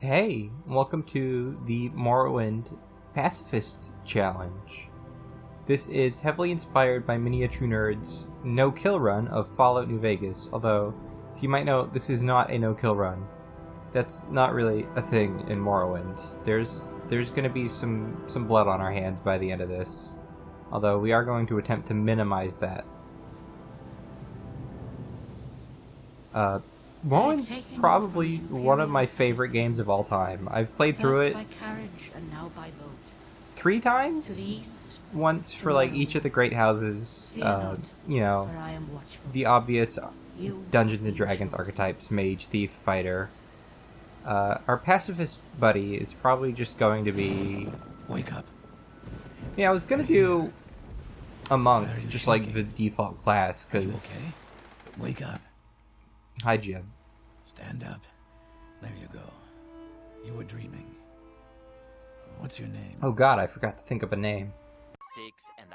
Hey, welcome to the Morrowind Pacifist Challenge. This is heavily inspired by many a true nerd's no-kill run of Fallout New Vegas, although, as you might know, this is not a no-kill run. That's not really a thing in Morrowind. There's gonna be some blood on our hands by the end of this, although we are going to attempt to minimize that. Morrowind's probably one of my favorite games of all time. I've played through it 3 times? Once for like each of the great houses, you know, the obvious Dungeons and Dragons archetypes, mage, thief, fighter. Our pacifist buddy is probably just going to be... Wake up. Yeah, I was gonna do a monk, just like the default class, because... Okay? Wake up. Hi, Jim. Stand up. There you go. You were dreaming. What's your name? Oh god, I forgot to think of a name. 6.5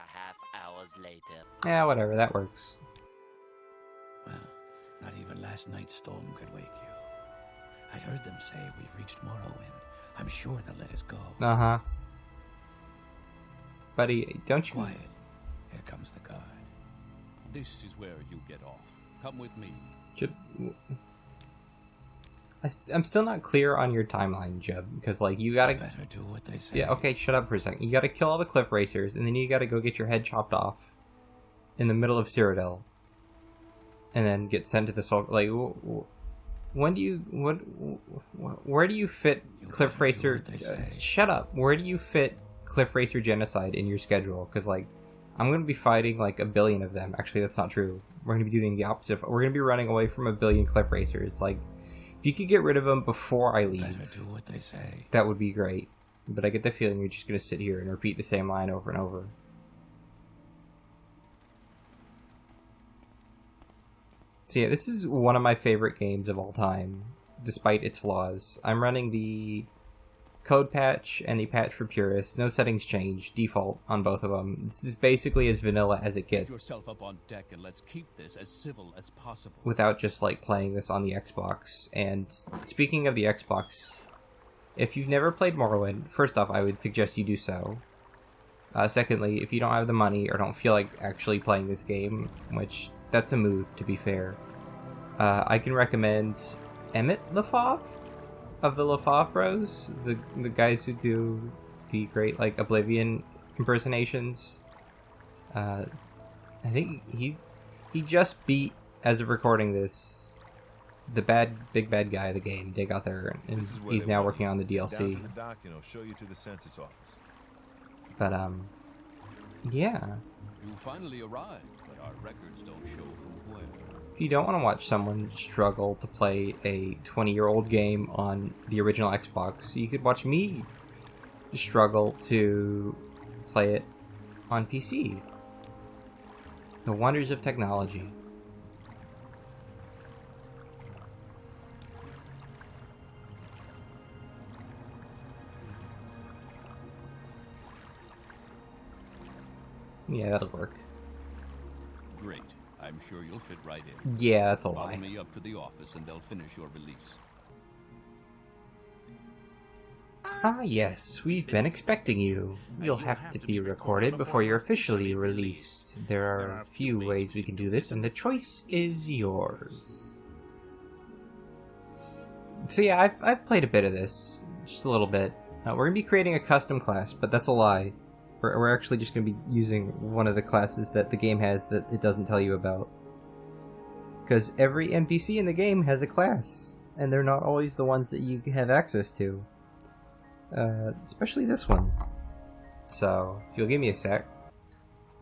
hours later. Yeah, whatever, that works. Well, not even last night's storm could wake you. I heard them say we've reached Morrowind. I'm sure they'll let us go. Uh-huh. Buddy, don't you... Quiet. Here comes the guard. This is where you get off. Come with me. I'm still not clear on your timeline, Jeb, because, like, you gotta... Better do what they say. Yeah, okay, shut up for a second. You gotta kill all the cliff racers, and then you gotta go get your head chopped off in the middle of Cyrodiil. And then get sent to the soul... Like, when do you... Where do you fit cliff racer... shut up. Where do you fit cliff racer genocide in your schedule? Because, like, I'm gonna be fighting, like, a billion of them. Actually, that's not true. We're gonna be doing the opposite. We're gonna be running away from a billion cliff racers. Like, if you could get rid of them before I leave, Better do what they say. that would be great. But I get the feeling you're just gonna sit here and repeat the same line over and over. So yeah, this is one of my favorite games of all time, despite its flaws. I'm running the code patch and the patch for purists. No settings changed. Default on both of them. This is basically as vanilla as it Get gets. yourself up on deck and let's keep this as civil as possible. Without just like playing this on the Xbox. And speaking of the Xbox, if you've never played Morrowind, first off, I would suggest you do so. Secondly, if you don't have the money or don't feel like actually playing this game, which that's a mood, to be fair, I can recommend Emmett Lefauve of the Lefauve Bros, the guys who do the great like Oblivion impersonations. I think he just beat, as of recording this, the big bad guy of the game. They got there, and he's now working on the DLC. Down to the dock, and I'll show you to the census office. But yeah. You finally arrived, but our records don't show from where. If you don't want to watch someone struggle to play a 20-year-old game on the original Xbox, you could watch me struggle to play it on PC. The wonders of technology. Yeah, that'll work. Great. I'm sure you'll fit right in. Yeah, that's a Follow lie. me up to the office and they'll finish your release. Ah, yes, we've been expecting you. You'll have to be recorded before you're officially released. There are a few ways we can do this, and the choice is yours. So yeah, I've played a bit of this. Just a little bit. We're going to be creating a custom class, but that's a lie. We're actually just going to be using one of the classes that the game has that it doesn't tell you about. Because every NPC in the game has a class, and they're not always the ones that you have access to. Especially this one. So, if you'll give me a sec,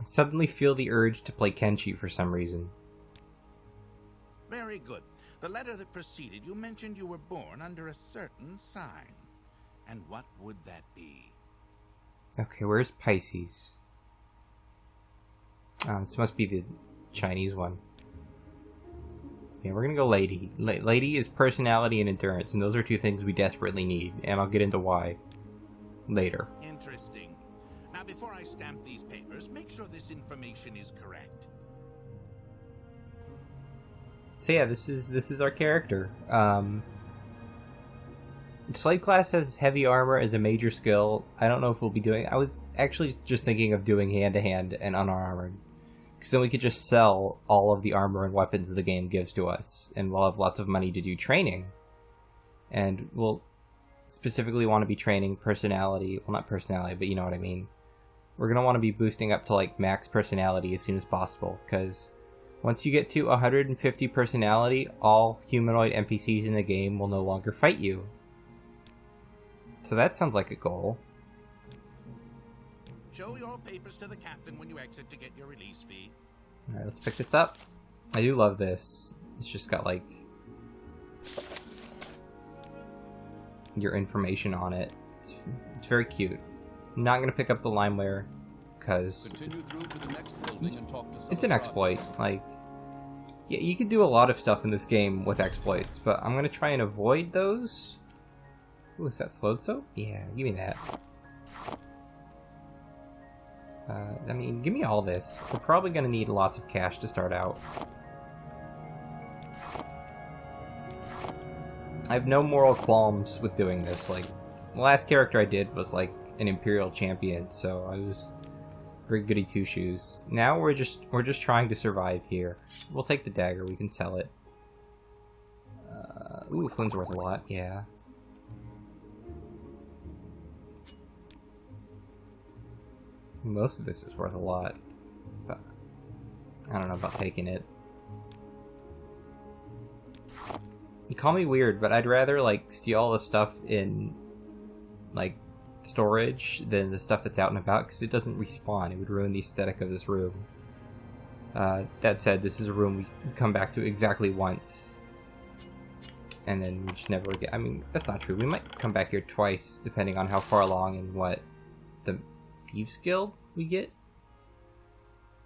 I suddenly feel the urge to play Kenshi for some reason. Very good. The letter that preceded you mentioned you were born under a certain sign. And what would that be? Okay, where's Pisces? This must be the Chinese one. Yeah, we're gonna go Lady. Lady is personality and endurance, and those are two things we desperately need, and I'll get into why later. Interesting. Now, before I stamp these papers, make sure this information is correct. So yeah, this is our character. Slave class has heavy armor as a major skill. I don't know if we'll be doing... I was actually just thinking of doing hand-to-hand and unarmored. Because then we could just sell all of the armor and weapons the game gives to us. And we'll have lots of money to do training. And we'll specifically want to be training personality. Well, not personality, but you know what I mean. We're going to want to be boosting up to like max personality as soon as possible. Because once you get to 150 personality, all humanoid NPCs in the game will no longer fight you. So that sounds like a goal. Show your papers to the captain when you exit to get your release fee. Alright, let's pick this up. I do love this. It's just got like your information on it. It's very cute. I'm not gonna pick up the limeware because it's an exploit. Like, yeah, you can do a lot of stuff in this game with exploits, but I'm gonna try and avoid those. Ooh, is that slowed soap? Yeah, give me that. I mean, give me all this. We're probably gonna need lots of cash to start out. I have no moral qualms with doing this. Like, the last character I did was like an Imperial champion, so I was very goody two shoes. Now we're just trying to survive here. We'll take the dagger. We can sell it. Ooh, Flynn's worth a lot. Yeah. Most of this is worth a lot, but I don't know about taking it. You call me weird, but I'd rather like steal all the stuff in like storage than the stuff that's out and about, because it doesn't respawn. It would ruin the aesthetic of this room. That said, this is a room we come back to exactly once, and then we just never get. I mean, that's not true. We might come back here twice, depending on how far along and what the Thieves Guild we get.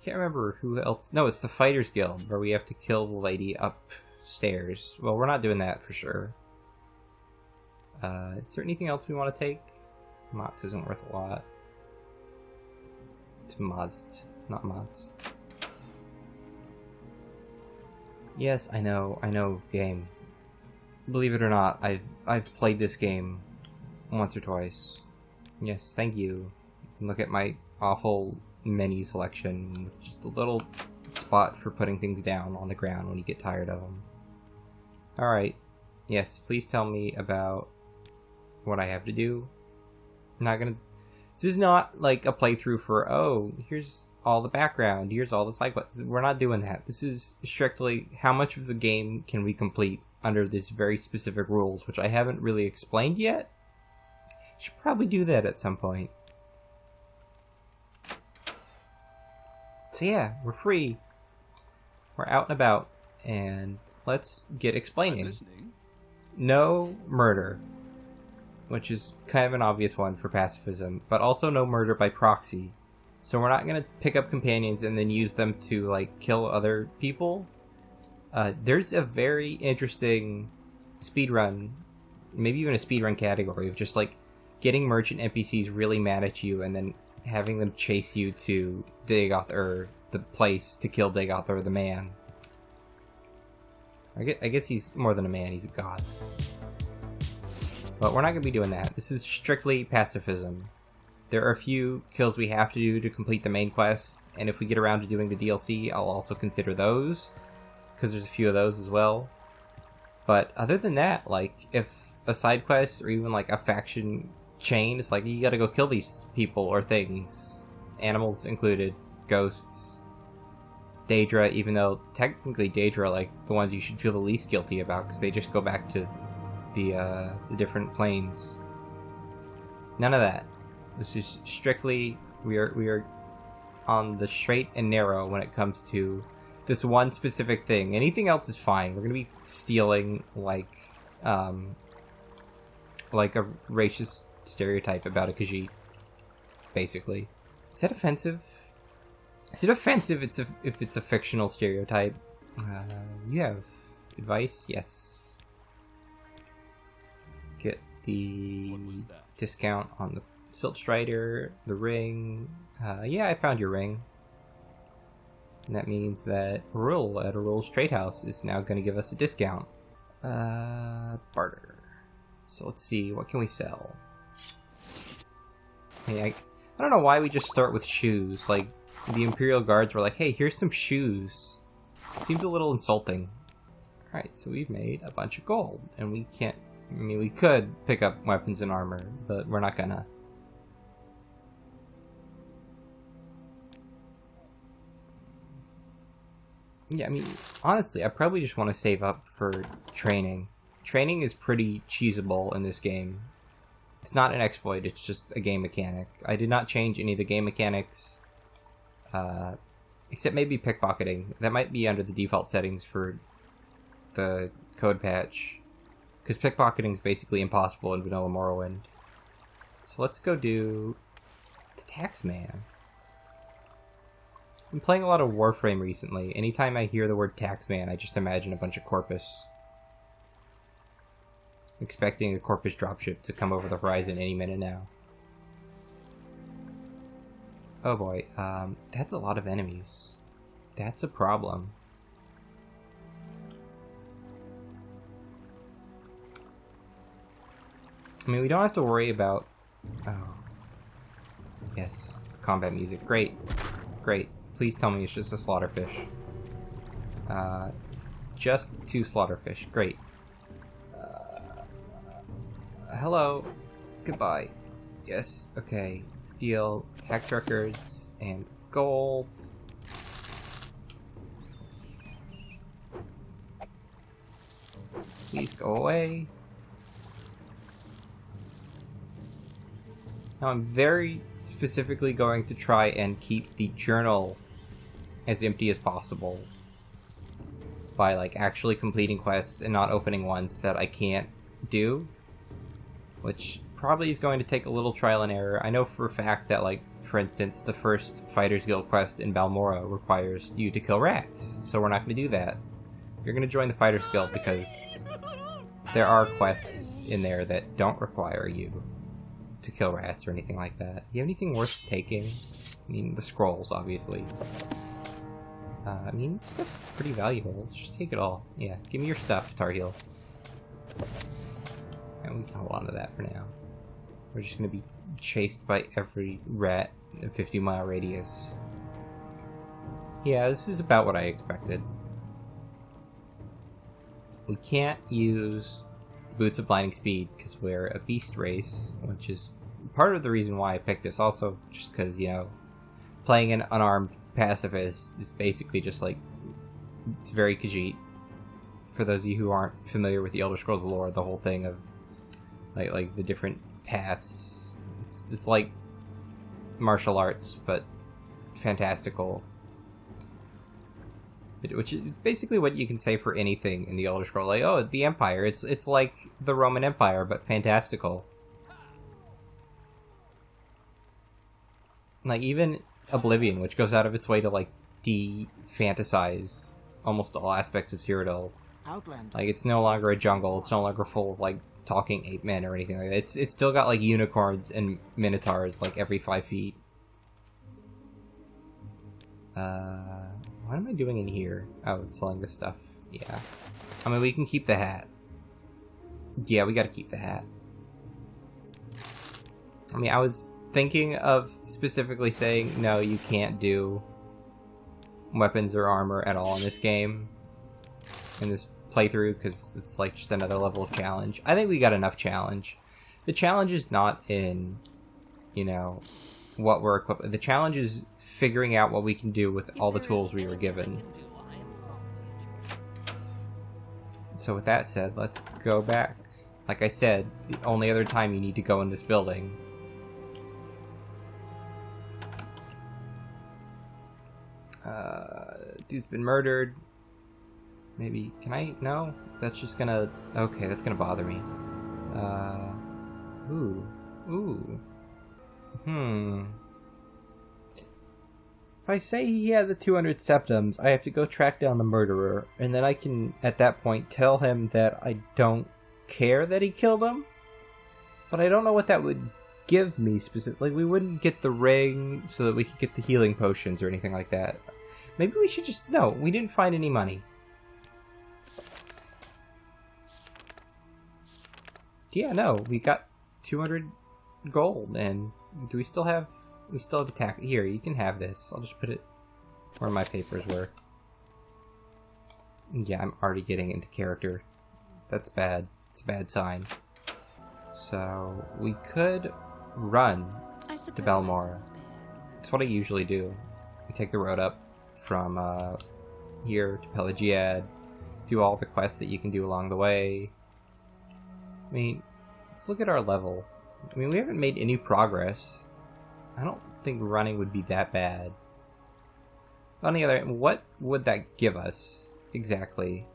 Can't remember who else. No, it's the Fighters Guild, where we have to kill the lady upstairs. Well, we're not doing that for sure. Is there anything else we want to take? Mox isn't worth a lot. It's Mods, not Mods. Yes, I know, game. Believe it or not, I've played this game once or twice. Yes, thank you. You can look at my awful menu selection with just a little spot for putting things down on the ground when you get tired of them. Alright. Yes, please tell me about what I have to do. I'm not gonna... This is not like a playthrough for, oh, here's all the background, here's all the side quests. We're not doing that. This is strictly how much of the game can we complete under these very specific rules, which I haven't really explained yet. Should probably do that at some point. So yeah, we're free. We're out and about, and let's get explaining. No murder, which is kind of an obvious one for pacifism, but also no murder by proxy. So we're not going to pick up companions and then use them to like kill other people. There's a very interesting speedrun, maybe even a speedrun category of just like getting merchant NPCs really mad at you and then having them chase you to Dagoth, or the place to kill Dagoth, or the man. I guess he's more than a man, he's a god. But we're not going to be doing that. This is strictly pacifism. There are a few kills we have to do to complete the main quest, and if we get around to doing the DLC, I'll also consider those, because there's a few of those as well. But other than that, like, if a side quest or even like a faction chain is like, you gotta go kill these people or things, animals included, ghosts, Daedra, even though technically Daedra are like the ones you should feel the least guilty about, because they just go back to the different planes. None of that. This is strictly, we are on the straight and narrow when it comes to this one specific thing. Anything else is fine. We're gonna be stealing like a racist stereotype about a Khajiit, basically. Is that offensive? Is it offensive if it's a fictional stereotype? You have advice? Yes. Get the discount on the Silt Strider, the ring. Yeah, I found your ring. And that means that Rule at a Rule's Trade House is now going to give us a discount. Barter. So let's see, what can we sell? I don't know why we just start with shoes. Like, the Imperial Guards were like, hey, here's some shoes. It seemed a little insulting. Alright, so we've made a bunch of gold. And we can't... I mean, we could pick up weapons and armor, but we're not gonna. Yeah, I mean, honestly, I probably just want to save up for training. Training is pretty cheesable in this game. It's not an exploit, it's just a game mechanic. I did not change any of the game mechanics, except maybe pickpocketing. That might be under the default settings for the code patch, because pickpocketing is basically impossible in vanilla Morrowind. So let's go do the Taxman. I'm playing a lot of Warframe recently. Anytime I hear the word Taxman, I just imagine a bunch of Corpus. Expecting a Corpus dropship to come over the horizon any minute now. Oh boy, that's a lot of enemies. That's a problem. I mean, we don't have to worry about... Oh. Yes, combat music. Great. Great. Please tell me it's just a slaughterfish. Just 2 slaughterfish. Great. Hello. Goodbye. Yes, okay. Steal tax records and gold. Please go away. Now I'm very specifically going to try and keep the journal as empty as possible by like actually completing quests and not opening ones that I can't do, which probably is going to take a little trial and error. I know for a fact that, like, for instance, the first Fighters Guild quest in Balmora requires you to kill rats, so we're not going to do that. You're going to join the Fighters Guild because there are quests in there that don't require you to kill rats or anything like that. You have anything worth taking? I mean, the scrolls, obviously. I mean, stuff's pretty valuable. Let's just take it all. Yeah, give me your stuff, Tar Heel. And we can hold on to that for now. We're just going to be chased by every rat in a 50-mile radius. Yeah, this is about what I expected. We can't use the Boots of Blinding Speed because we're a beast race, which is part of the reason why I picked this. Also, just because, you know, playing an unarmed pacifist is basically just like, it's very Khajiit. For those of you who aren't familiar with the Elder Scrolls lore, the whole thing of like the different paths, it's like martial arts, but fantastical. Which is basically what you can say for anything in the Elder Scrolls. Like, oh, the Empire, it's like the Roman Empire, but fantastical. Like, even Oblivion, which goes out of its way to, like, de-fantasize almost all aspects of Cyrodiil. Outland. Like, it's no longer a jungle, it's no longer full of, like, talking ape men or anything like that. It's still got, like, unicorns and minotaurs, like, every 5 feet. What am I doing in here? Oh, selling this stuff. Yeah. I mean, we can keep the hat. Yeah, we gotta keep the hat. I mean, I was thinking of specifically saying, no, you can't do weapons or armor at all in this game, in this playthrough, because it's like just another level of challenge. I think we got enough challenge. The challenge is not in, you know, what we're equipped. The challenge is figuring out what we can do with all the tools we were given. So with that said, let's go back. Like I said, the only other time you need to go in this building. Dude's been murdered. Maybe, can I? No? That's just gonna... Okay, that's gonna bother me. Ooh. If I say he had the 200 septums, I have to go track down the murderer, and then I can, at that point, tell him that I don't care that he killed him? But I don't know what that would give me specifically. Like, we wouldn't get the ring so that we could get the healing potions or anything like that. Maybe we should just... No, we didn't find any money. yeah, no, we got 200 gold, and do we still have the tax? Here, you can have this. I'll just put it where my papers were. Yeah, I'm already getting into character. That's bad. It's a bad sign. So, we could run to Balmora. That's what I usually do. I take the road up from here to Pelagiad, do all the quests that you can do along the way. I mean, let's look at our level. I mean, we haven't made any progress. I don't think running would be that bad. On the other hand, what would that give us exactly?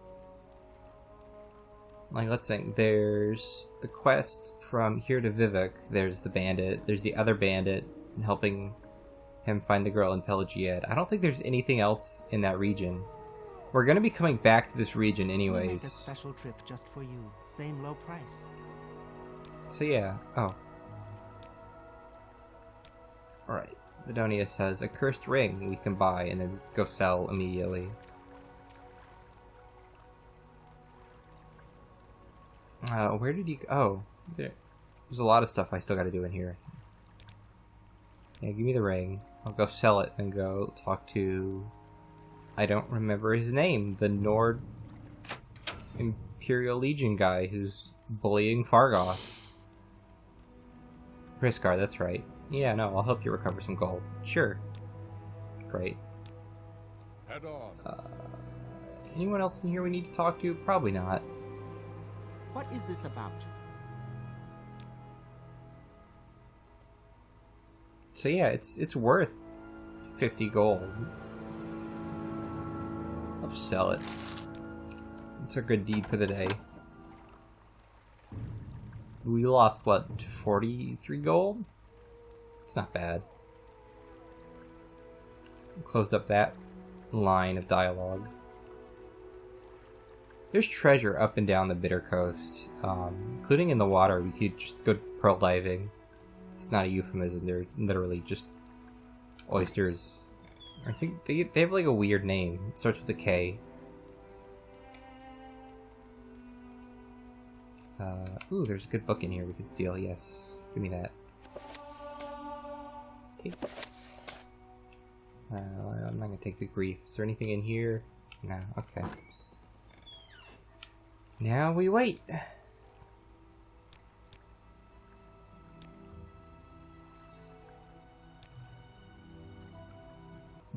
Like, let's think, there's the quest from here to Vivek, there's the bandit, there's the other bandit, and helping him find the girl in Pelagiad. I don't think there's anything else in that region. We're gonna be coming back to this region anyways. We make a special trip just for you, same low price. So yeah, oh. Alright, Vidonia says, a cursed ring we can buy and then go sell immediately. Where did he go? Oh, there's a lot of stuff I still gotta do in here. Yeah, give me the ring. I'll go sell it and go talk to... I don't remember his name. The Nord Imperial Legion guy who's bullying Fargoth. Hriskar, that's right. Yeah, no, I'll help you recover some gold. Sure. Great. Head on. Anyone else in here we need to talk to? Probably not. What is this about? So yeah, it's worth 50 gold. I'll just sell it. It's a good deed for the day. We lost, what, 43 gold? It's not bad. Closed up that line of dialogue. There's treasure up and down the Bitter Coast, including in the water. We could just go pearl diving. It's not a euphemism, they're literally just oysters. I think they have like a weird name. It starts with a K. Ooh, there's a good book in here we can steal. Yes, give me that. Okay. I'm not gonna take the grief. Is there anything in here? No, okay. Now we wait.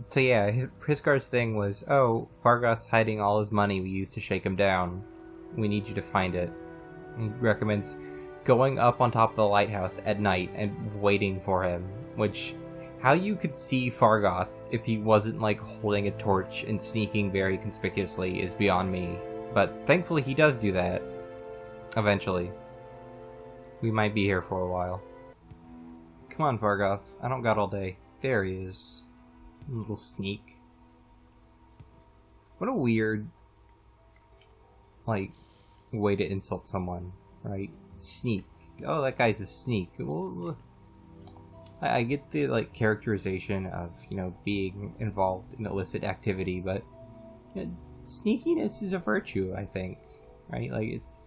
So yeah, Hriskar's thing was, oh, Fargoth's hiding all his money we used to shake him down. We need you to find it. He recommends going up on top of the lighthouse at night and waiting for him, which, how you could see Fargoth if he wasn't like holding a torch and sneaking very conspicuously is beyond me. But thankfully he does do that. Eventually. We might be here for a while. Come on, Fargoth. I don't got all day. There he is. A little sneak. What a weird, like, way to insult someone, right? Sneak. Oh, that guy's a sneak. Well, I get the, like, characterization of, you know, being involved in illicit activity, but you know, sneakiness is a virtue, I think, right? Like, it's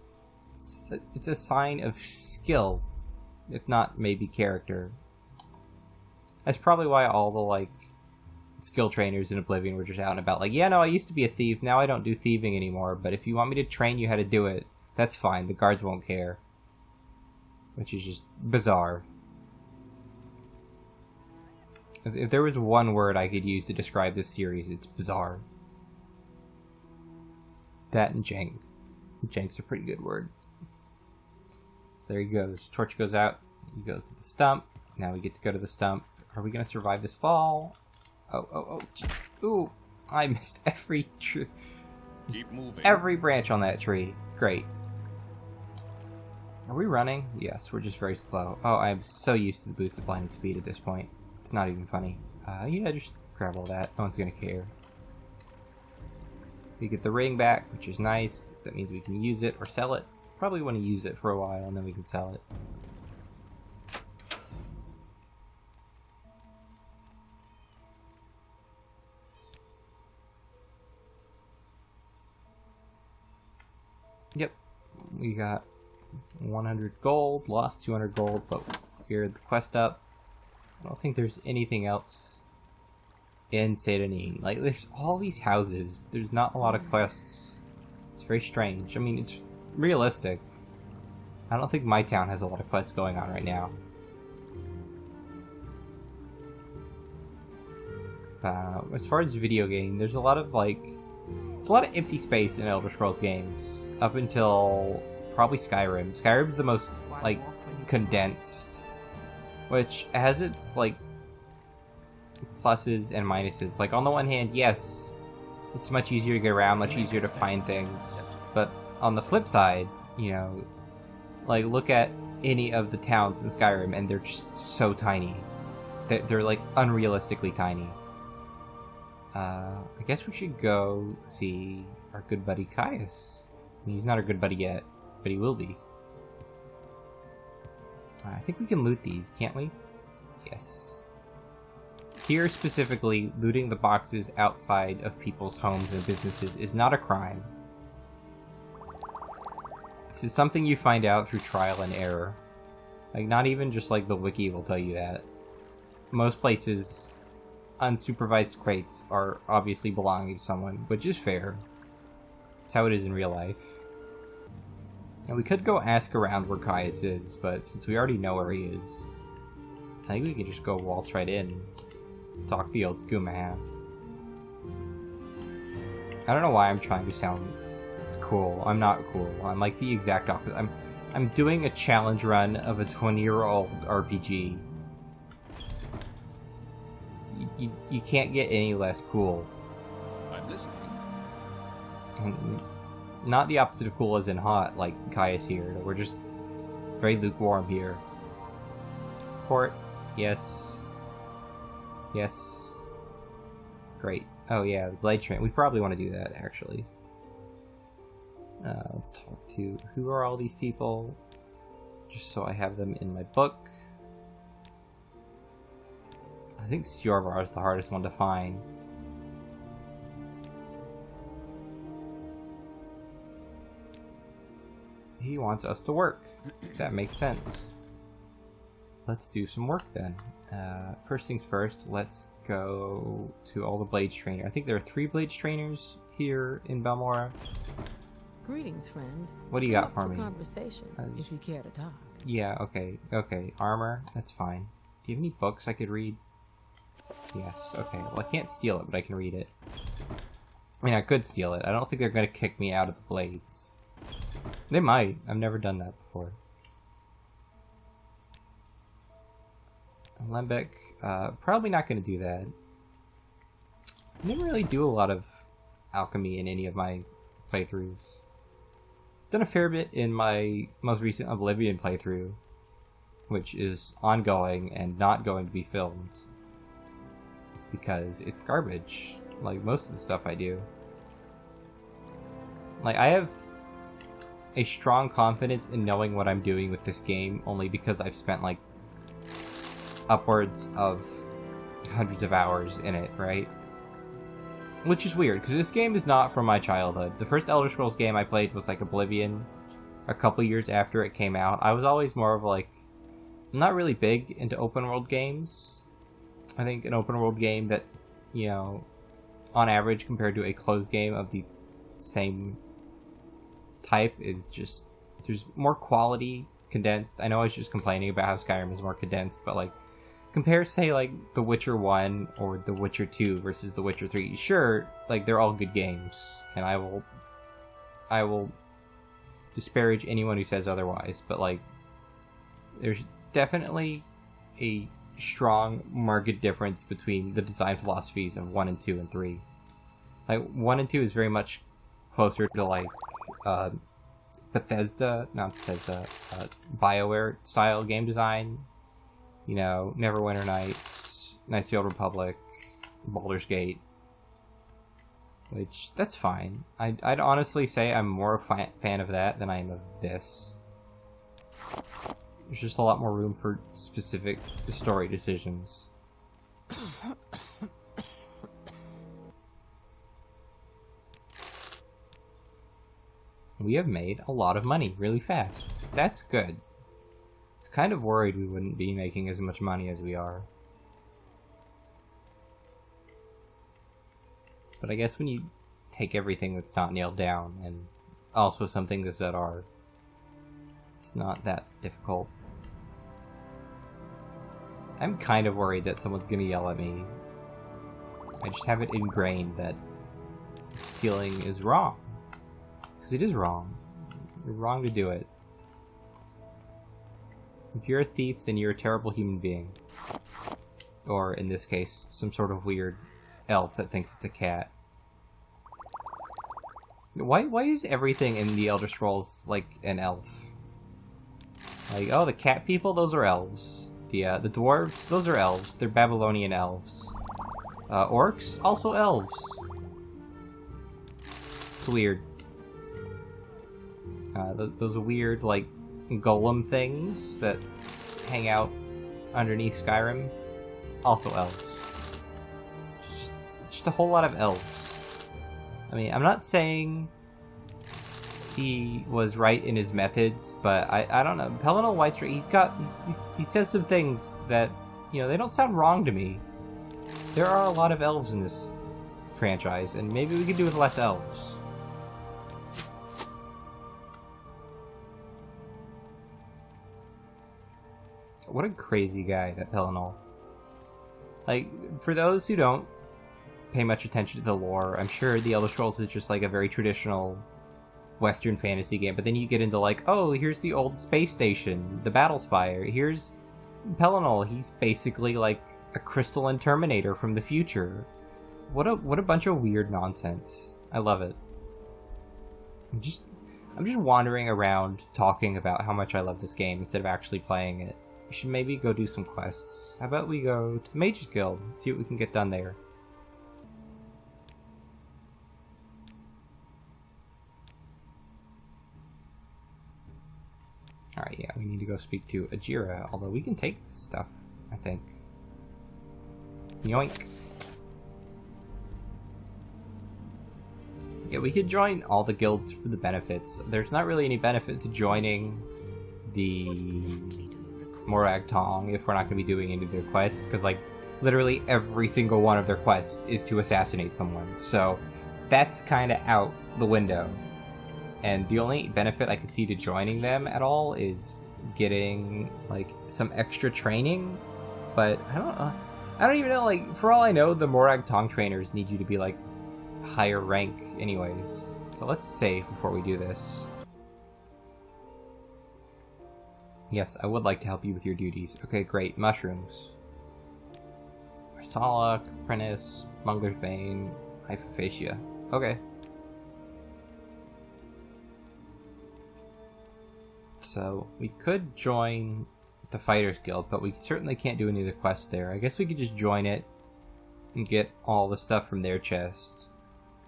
a sign of skill, if not maybe character. That's probably why all the, like, skill trainers in Oblivion were just out and about, like, yeah, no, I used to be a thief, now I don't do thieving anymore, but if you want me to train you how to do it, that's fine, the guards won't care. Which is just bizarre. If there was one word I could use to describe this series, it's bizarre. That and jank. Jank's a pretty good word. So there he goes. Torch goes out, he goes to the stump, now we get to go to the stump. Are we gonna survive this fall? Oh. Ooh, I missed every tree. Keep moving. Every branch on that tree. Great. Are we running? Yes, we're just very slow. Oh, I'm so used to the boots of blinding speed at this point. It's not even funny. Yeah, just grab all that. No one's gonna care. We get the ring back, which is nice, because that means we can use it or sell it. Probably want to use it for a while, and then we can sell it. Yep, we got 100 gold, lost 200 gold, but cleared the quest up. I don't think there's anything else in Seyda Neen. Like, there's all these houses, but there's not a lot of quests. It's very strange. I mean, it's realistic. I don't think my town has a lot of quests going on right now. As far as video game, there's a lot of, like... There's a lot of empty space in Elder Scrolls games. Up until probably Skyrim. Skyrim's the most, like, condensed. Which has its, like, pluses and minuses. Like, on the one hand, yes, it's much easier to get around, much easier to find things. But on the flip side, you know, like, look at any of the towns in Skyrim, and they're just so tiny. They're like, unrealistically tiny. I guess we should go see our good buddy Caius. I mean, he's not our good buddy yet, but he will be. I think we can loot these, can't we? Yes. Here specifically, looting the boxes outside of people's homes and businesses is not a crime. This is something you find out through trial and error. Like, not even just like the wiki will tell you that. Most places, unsupervised crates are obviously belonging to someone, which is fair. It's how it is in real life. And we could go ask around where Caius is, but since we already know where he is, I think we can just go waltz right in and talk the old Skooma. I don't know why I'm trying to sound cool. I'm not cool. I'm like the exact opposite. I'm doing a challenge run of a 20-year-old RPG. You can't get any less cool. I'm listening. Not the opposite of cool as in hot, like Caius here. We're just very lukewarm here. Port, yes. Yes. Great. Oh yeah, the blade train. We probably want to do that, actually. Let's talk to... Who are all these people? Just so I have them in my book. I think Sjorvar is the hardest one to find. He wants us to work. That makes sense. Let's do some work then. First things first, let's go to all the blades trainer. I think there are 3 blades trainers here in Balmora. Greetings, friend. What do you got for me? Conversation, if you care to talk. Yeah, okay. Okay, armor, that's fine. Do you have any books I could read? Yes, okay. Well, I can't steal it, but I can read it. I mean, I could steal it. I don't think they're going to kick me out of the blades. They might. I've never done that before. Lembeck, probably not going to do that. I didn't really do a lot of alchemy in any of my playthroughs. Done a fair bit in my most recent Oblivion playthrough, which is ongoing and not going to be filmed. Because it's garbage, like most of the stuff I do. Like, I have a strong confidence in knowing what I'm doing with this game, only because I've spent, like, upwards of hundreds of hours in it, right? Which is weird, because this game is not from my childhood. The first Elder Scrolls game I played was, like, Oblivion, a couple years after it came out. I was always more of, like, I'm not really big into open-world games. I think an open-world game that, you know, on average compared to a closed game of the same type is just, there's more quality condensed. I know I was just complaining about how Skyrim is more condensed, but, like, compare, say, like, The Witcher 1 or The Witcher 2 versus The Witcher 3. Sure, like, they're all good games, and I will disparage anyone who says otherwise, but, like, there's definitely a strong marked difference between the design philosophies of 1 and 2 and 3. Like, 1 and 2 is very much closer to, like, BioWare style game design. You know, Neverwinter Nights, Knights of the Old Republic, Baldur's Gate. Which, that's fine. I'd honestly say I'm more a fan of that than I am of this. There's just a lot more room for specific story decisions. we have made a lot of money really fast. That's good. I was kind of worried we wouldn't be making as much money as we are. But I guess when you take everything that's not nailed down, and also some things that are, it's not that difficult. I'm kind of worried that someone's gonna yell at me. I just have it ingrained that stealing is wrong. Because it is wrong. You're wrong to do it. If you're a thief, then you're a terrible human being. Or, in this case, some sort of weird elf that thinks it's a cat. Why is everything in the Elder Scrolls like an elf? Like, oh, the cat people? Those are elves. The dwarves? Those are elves. They're Babylonian elves. Orcs? Also elves. It's weird. Those weird, like, golem things that hang out underneath Skyrim? Also elves. Just a whole lot of elves. I mean, I'm not saying he was right in his methods, but I don't know. Pelennor Whitestreet, he says some things that, you know, they don't sound wrong to me. There are a lot of elves in this franchise, and maybe we could do with less elves. What a crazy guy, that Pelennor. Like, for those who don't pay much attention to the lore, I'm sure the Elder Scrolls is just like a very traditional Western fantasy game, but then you get into like, oh, here's the old space station, the Battle Spire, here's Pelennor, he's basically like a crystalline Terminator from the future. What a bunch of weird nonsense. I love it. I'm just wandering around talking about how much I love this game instead of actually playing it. We should maybe go do some quests. How about we go to the Mages Guild, see what we can get done there. Alright, yeah, we need to go speak to Ajira, although we can take this stuff, I think. Yoink. Yeah, we could join all the guilds for the benefits. There's not really any benefit to joining the Morag Tong if we're not going to be doing any of their quests, because, like, literally every single one of their quests is to assassinate someone, so that's kind of out the window. And the only benefit I could see to joining them at all is getting, like, some extra training, but I don't even know, like, for all I know, the Morag Tong trainers need you to be, like, higher rank anyways. So let's save before we do this. Yes, I would like to help you with your duties. Okay, great. Mushrooms. Marsala, Apprentice, Mungler's Bane, Hypophagia. Okay. So, we could join the Fighters Guild, but we certainly can't do any of the quests there. I guess we could just join it and get all the stuff from their chest,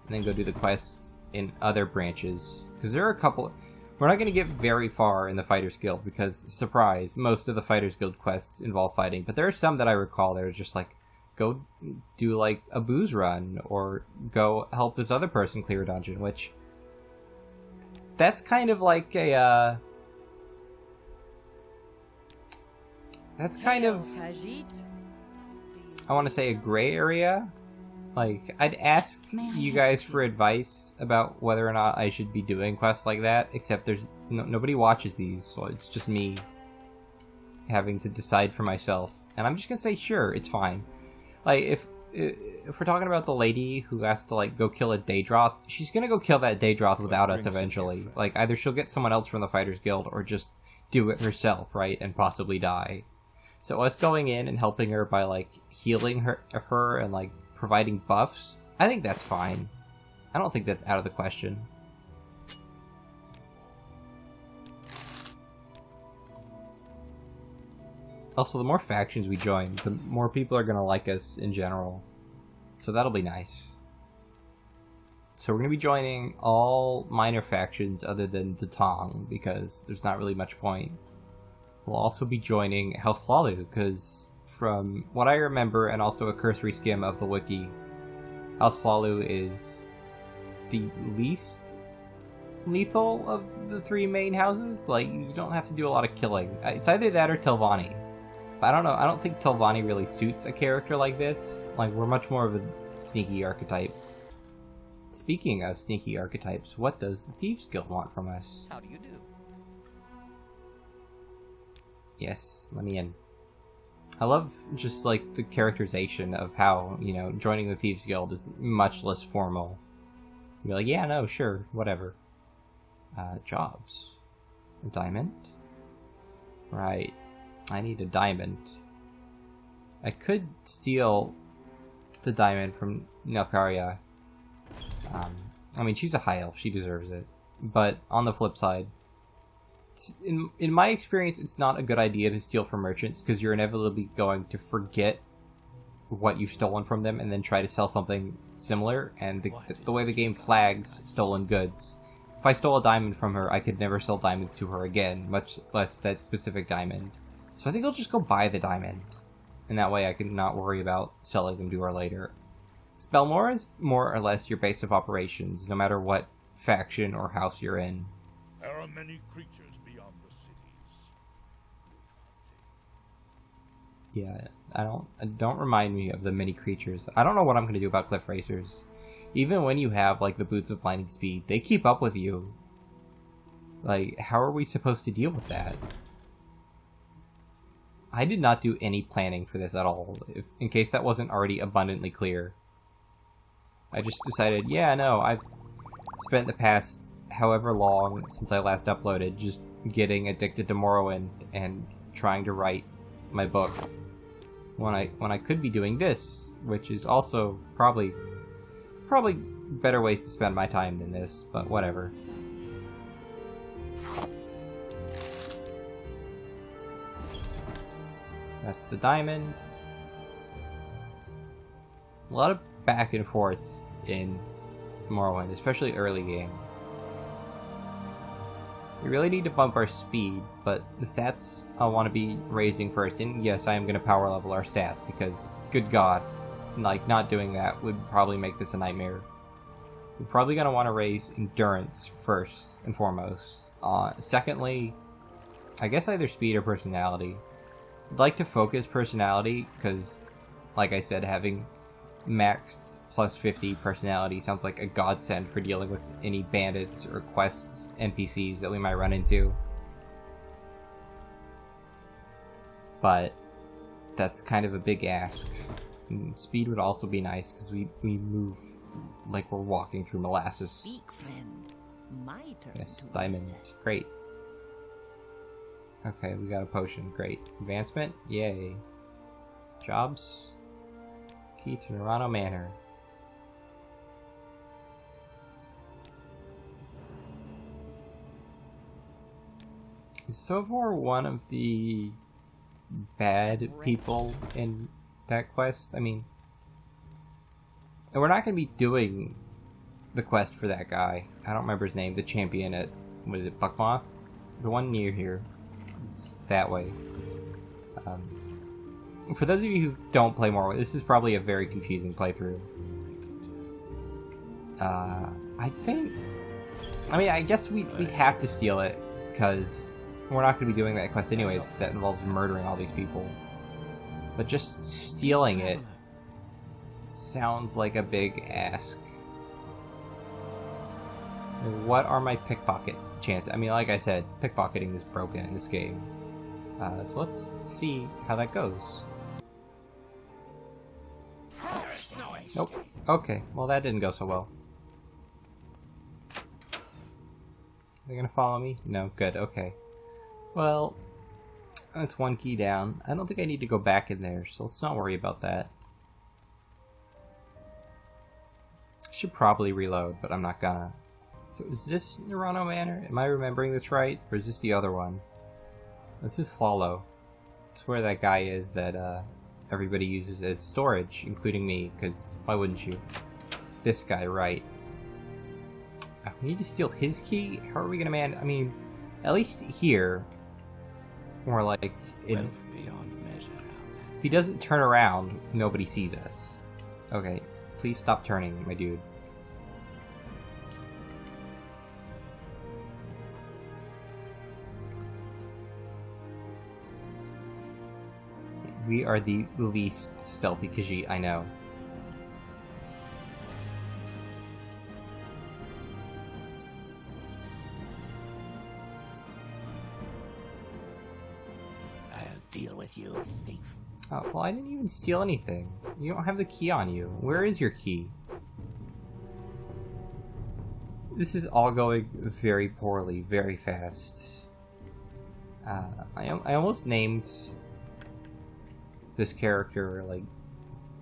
and then go do the quests in other branches. Because there are a couple... We're not going to get very far in the Fighters Guild, because, surprise, most of the Fighters Guild quests involve fighting. But there are some that I recall that are just like, go do, like, a booze run, or go help this other person clear a dungeon, which... That's kind of like a, That's kind of, I want to say, a gray area. Like, I'd ask you guys for advice about whether or not I should be doing quests like that, except there's nobody watches these, so it's just me having to decide for myself. And I'm just gonna say, sure, it's fine. Like, if we're talking about the lady who has to, like, go kill a Daedroth, she's gonna go kill that Daedroth without us eventually. Like, either she'll get someone else from the Fighters Guild, or just do it herself, right, and possibly die. So us going in and helping her by, like, healing her and, like, providing buffs, I think that's fine. I don't think that's out of the question. Also, the more factions we join, the more people are gonna like us in general. So that'll be nice. So we're gonna be joining all minor factions other than the Tong, because there's not really much point. We'll also be joining House Hlalu, because from what I remember, and also a cursory skim of the wiki, House Hlalu is the least lethal of the three main houses. Like, you don't have to do a lot of killing. It's either that or Telvanni. But I don't know, I don't think Telvanni really suits a character like this. Like, we're much more of a sneaky archetype. Speaking of sneaky archetypes, what does the Thieves Guild want from us? How do you do? Yes, let me in. I love just, like, the characterization of how, you know, joining the Thieves Guild is much less formal. You're like, yeah, no, sure, whatever. Jobs. A diamond? Right. I need a diamond. I could steal the diamond from Nelkaria. I mean, she's a high elf, she deserves it. But, on the flip side, in my experience, it's not a good idea to steal from merchants, because you're inevitably going to forget what you've stolen from them and then try to sell something similar, and the way the game flags stolen goods. If I stole a diamond from her, I could never sell diamonds to her again, much less that specific diamond. So I think I'll just go buy the diamond, and that way I can not worry about selling them to her later. Balmora is more or less your base of operations, no matter what faction or house you're in. There are many creatures beyond the cities. Yeah, don't remind me of the many creatures. I don't know what I'm going to do about cliff racers. Even when you have, like, the boots of blinding speed, they keep up with you. Like, how are we supposed to deal with that? I did not do any planning for this at all, in case that wasn't already abundantly clear. I just decided, yeah, no, I've spent the past however long since I last uploaded just getting addicted to Morrowind and trying to write my book. When I could be doing this, which is also probably better ways to spend my time than this, but whatever. So that's the diamond. A lot of back and forth in Morrowind, especially early game. We really need to bump our speed, but the stats I want to be raising first. And yes, I am going to power level our stats, because, good god, like, not doing that would probably make this a nightmare. We're probably going to want to raise endurance first and foremost. Secondly, I guess either speed or personality. I'd like to focus personality, because, like I said, having maxed plus 50 personality sounds like a godsend for dealing with any bandits or quests, NPCs that we might run into. But that's kind of a big ask. And speed would also be nice, because we move like we're walking through molasses. Speak, friend. My turn. Yes, diamond. Great. Okay, we got a potion. Great. Advancement? Yay. Jobs? Key to Nerano Manor. Is Sovor one of the bad people in that quest? I mean, and we're not going to be doing the quest for that guy. I don't remember his name. The champion at, what is it, Buckmoth? The one near here. It's that way. For those of you who don't play Morrowind, this is probably a very confusing playthrough. I guess we'd have to steal it, because we're not going to be doing that quest anyways, because that involves murdering all these people. But just stealing it sounds like a big ask. What are my pickpocket chances? I mean, like I said, pickpocketing is broken in this game. So let's see how that goes. Nope. Okay, well that didn't go so well. They're gonna follow me? No, good, okay. Well, that's one key down. I don't think I need to go back in there, so let's not worry about that. I should probably reload, but I'm not gonna. So is this Nerano Manor? Am I remembering this right? Or is this the other one? This is Flalo. It's where that guy is that everybody uses as storage, including me, because why wouldn't you? This guy, right. We need to steal his key? How are we gonna man? I mean, at least here, or like, if he doesn't turn around, nobody sees us. Okay, please stop turning, my dude. We are the least stealthy Khajiit I know. I'll deal with you, thief. Oh, well, I didn't even steal anything. You don't have the key on you. Where is your key? This is all going very poorly, very fast. I almost named this character, like,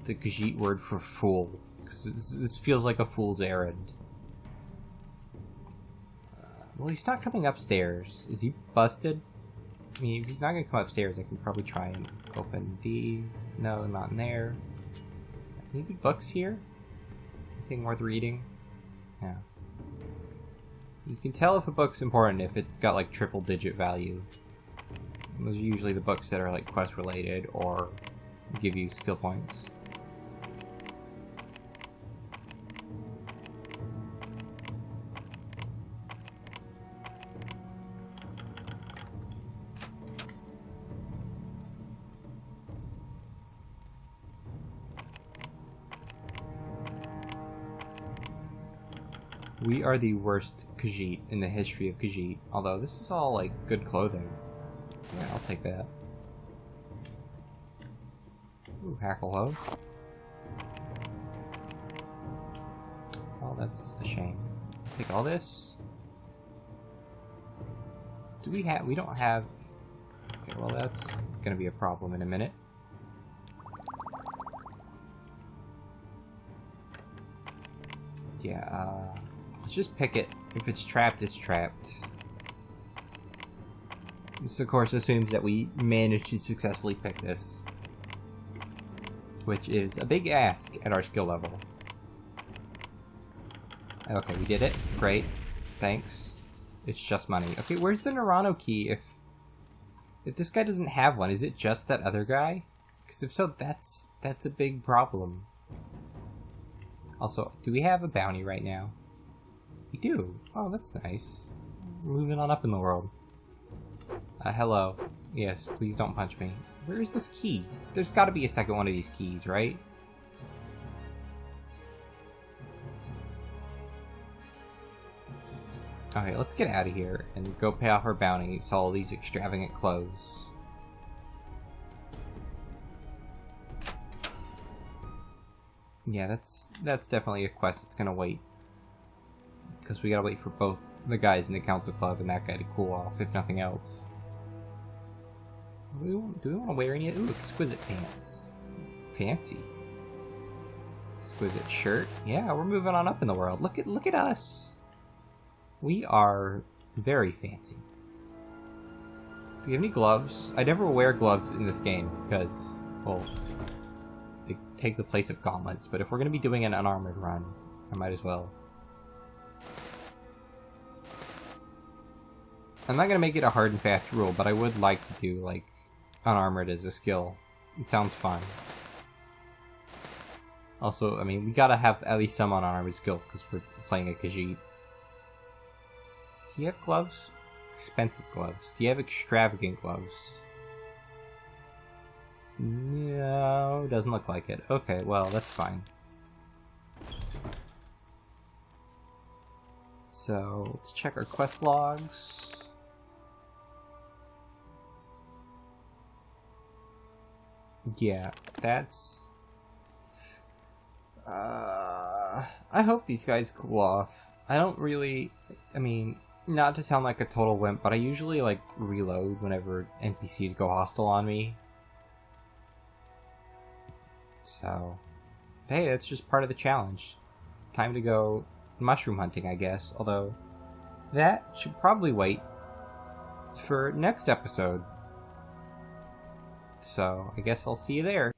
the Khajiit word for fool. Because this feels like a fool's errand. Well, he's not coming upstairs. Is he busted? I mean, if he's not gonna come upstairs, I can probably try and open these. No, not in there. Any good books here? Anything worth reading? No. You can tell if a book's important if it's got like triple digit value. And those are usually the books that are like quest related or give you skill points. We are the worst Khajiit in the history of Khajiit, although this is all, like, good clothing. Yeah, I'll take that. Ooh, Hackle-ho. Oh, that's a shame. Take all this. Do we have... we don't have... Okay, well, that's gonna be a problem in a minute. Yeah, let's just pick it. If it's trapped, it's trapped. This, of course, assumes that we managed to successfully pick this. Which is a big ask at our skill level. Okay, we did it. Great. Thanks. It's just money. Okay, where's the Nerano key? If this guy doesn't have one, is it just that other guy? Because if so, that's a big problem. Also, do we have a bounty right now? We do. Oh, that's nice. We're moving on up in the world. Hello. Yes, please don't punch me. Where is this key? There's gotta be a second one of these keys, right? Okay, let's get out of here and go pay off our bounty, sell all these extravagant clothes. Yeah, that's definitely a quest that's gonna wait. Because we gotta wait for both the guys in the council club and that guy to cool off, if nothing else. Do we want to wear any? Ooh, exquisite pants. Fancy. Exquisite shirt. Yeah, we're moving on up in the world. Look at us. We are very fancy. Do you have any gloves? I never wear gloves in this game because, well, they take the place of gauntlets. But if we're going to be doing an unarmored run, I might as well. I'm not going to make it a hard and fast rule, but I would like to do, like, unarmored as a skill. It sounds fun. Also, I mean, we gotta have at least some unarmored skill because we're playing a Khajiit. Do you have gloves? Expensive gloves. Do you have extravagant gloves? No, doesn't look like it. Okay, well, that's fine. So, let's check our quest logs. Yeah, that's... I hope these guys cool off. I don't really... I mean, not to sound like a total wimp, but I usually, like, reload whenever NPCs go hostile on me. So, hey, that's just part of the challenge. Time to go mushroom hunting, I guess. Although, that should probably wait for next episode. So, I guess I'll see you there.